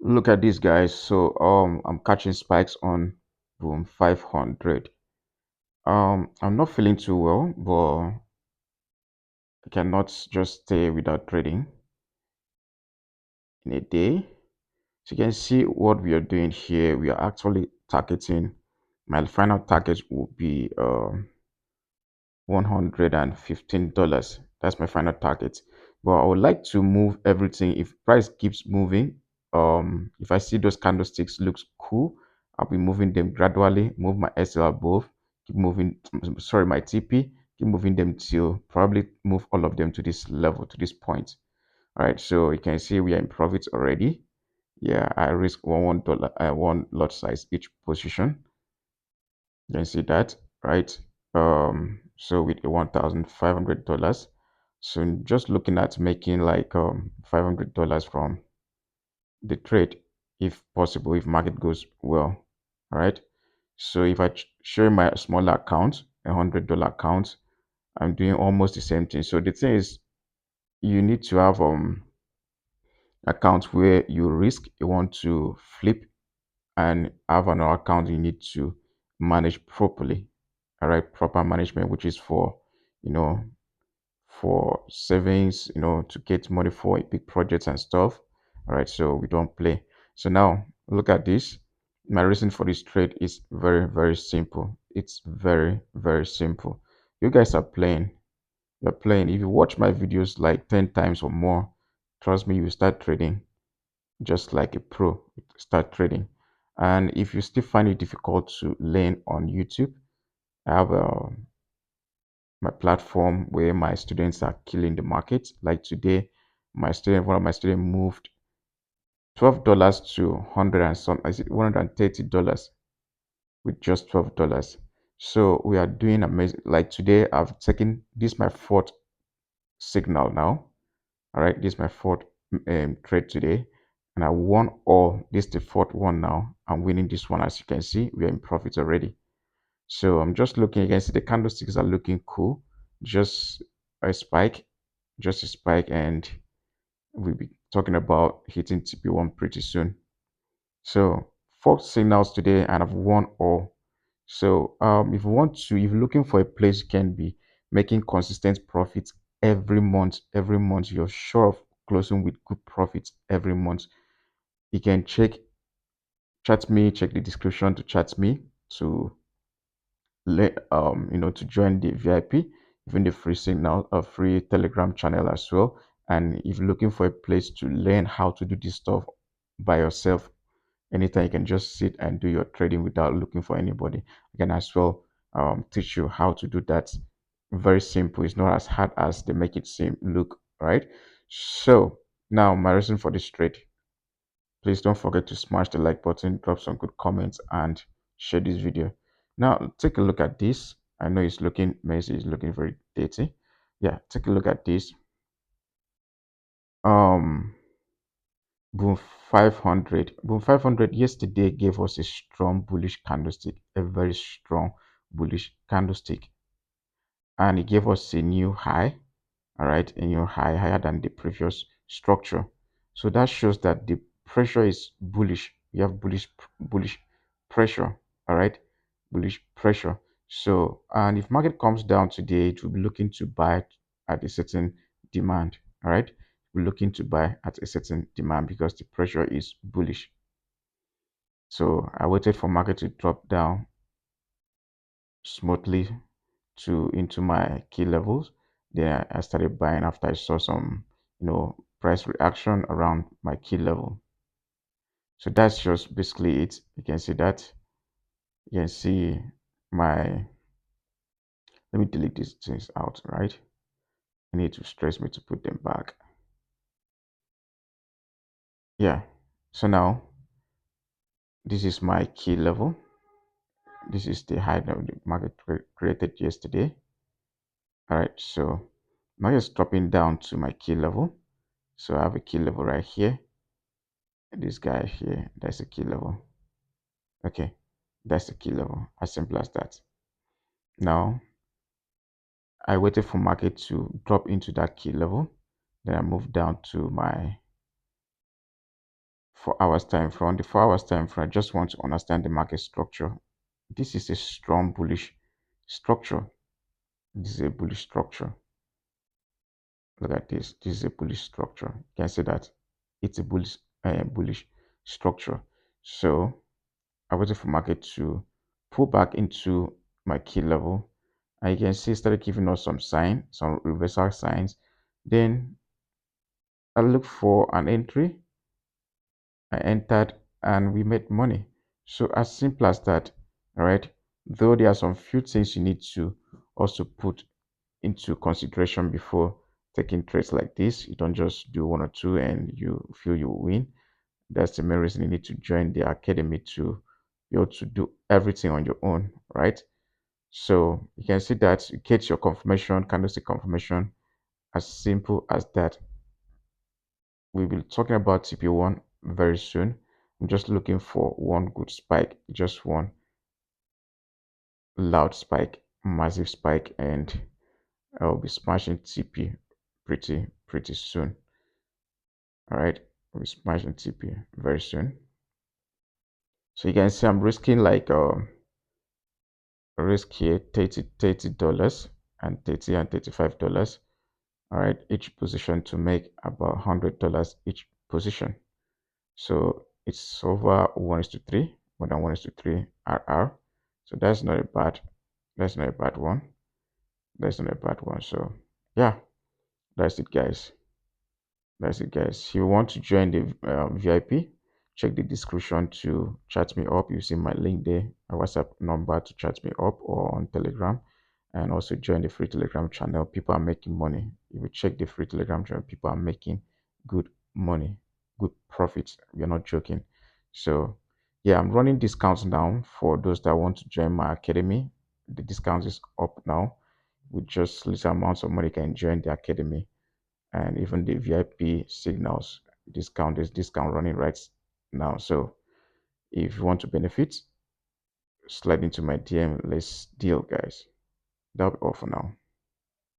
Look at this, guys. So I'm catching spikes on boom 500. I'm not feeling too well, but I cannot just stay without trading in a day. So you can see what we are doing here. We are actually targeting. My final target will be $115. That's my final target. But I would like to move everything. If price keeps moving, if I see those candlesticks looks cool, I'll be moving them gradually, move my SL above, keep moving, sorry, my TP, keep moving them till probably move all of them to this level, to this point. All right, so you can see we are in profit already. Yeah, I risk $1, one lot size each position. You can see that, right? So with $1,500, so just looking at making like $500 from the trade, if possible, if market goes well. All right. So if I share my smaller account, $100 account, I'm doing almost the same thing. So the thing is, you need to have account where you risk, you want to flip, and have another account you need to manage properly. All right, proper management, which is for, you know, for savings, to get money for big projects and stuff. All right, so we don't play. So now look at this. My reason for this trade is very, very simple. It's very, very simple. You guys are playing. You're playing. If you watch my videos like 10 times or more, trust me, you start trading just like a pro. Start trading. And if you still find it difficult to learn on YouTube, I have my platform where my students are killing the market. Like today, one of my students moved $12 to 100 and some, I said $130 with just $12. So we are doing amazing. Like today, I've taken this my fourth signal now. All right, this is my fourth trade today, and I won all. This is the fourth one now. I'm winning this one, as you can see. We are in profit already. So I'm just looking. You can see the candlesticks are looking cool. Just a spike, just a spike, and we'll be talking about hitting TP1 pretty soon. So four signals today, and I've won all. So if you want to, if you're looking for a place you can be making consistent profits every month you're sure of closing with good profits every month. You can chat me, check the description to chat me to let to join the VIP, even the free signal, a free Telegram channel as well. And if you're looking for a place to learn how to do this stuff by yourself, anytime you can just sit and do your trading without looking for anybody, I can as well teach you how to do that. Very simple. It's not as hard as they make it seem look, right? So now my reason for this trade. Please don't forget to smash the like button, drop some good comments, and share this video. Now take a look at this. I know it's looking messy, it's looking very dirty. Yeah, take a look at this. Um Boom 500. Boom 500 yesterday gave us a strong bullish candlestick, a very strong bullish candlestick, and it gave us a new high. All right, a new high, higher than the previous structure. So that shows that the pressure is bullish. We have bullish pressure. All right, bullish pressure. So, and if market comes down today, it will be looking to buy at a certain demand. All right, we're looking to buy at a certain demand because the pressure is bullish. So I waited for market to drop down smoothly to into my key levels. Then I started buying after I saw some, price reaction around my key level. So that's just basically it. You can see that. You can see my, let me delete these things out, right? I need to stress me to put them back. Yeah. So now this is my key level. This is the high that the market created yesterday. All right. So now it's dropping down to my key level. So I have a key level right here. This guy here, that's a key level. Okay, that's the key level. As simple as that. Now I waited for market to drop into that key level. Then I moved down to my 4 hours time frame. The 4 hours time frame, I just want to understand the market structure. This is a strong bullish structure. This is a bullish structure. Look at this. This is a bullish structure. You can see that it's a bullish structure. So I waited for market to pull back into my key level, and you can see it started giving us some sign, some reversal signs. Then I looked for an entry. I entered and we made money. So as simple as that, all right? Though there are some few things you need to also put into consideration before taking trades like this. You don't just do one or two and you feel you win. That's the main reason you need to join the academy to be able to do everything on your own, right? So you can see that you get your confirmation, candlestick confirmation, as simple as that. We'll be talking about TP1 very soon. I'm just looking for one good spike, just one loud spike, massive spike, and I'll be smashing TP pretty soon. All right, we'll be smashing TP very soon. So you can see I'm risking like risk here $30 and 30 and $35. All right, each position to make about $100 each position. So it's over 1:3, more than 1:3 RR. So that's not a bad one. That's not a bad one. So yeah, that's it, guys. That's it, guys. If you want to join the VIP, check the description to chat me up. You see my link there, my WhatsApp number to chat me up, or on Telegram, and also join the free Telegram channel. People are making money. If you check the free Telegram channel, people are making good money, good profits. We're not joking. So yeah, I'm running discounts now for those that want to join my academy. The discount is up now. With just little amounts of money, you can join the academy, and even the VIP signals discount. There's discount running right now. So if you want to benefit, slide into my DM. Let's deal, guys. That'll be all for now.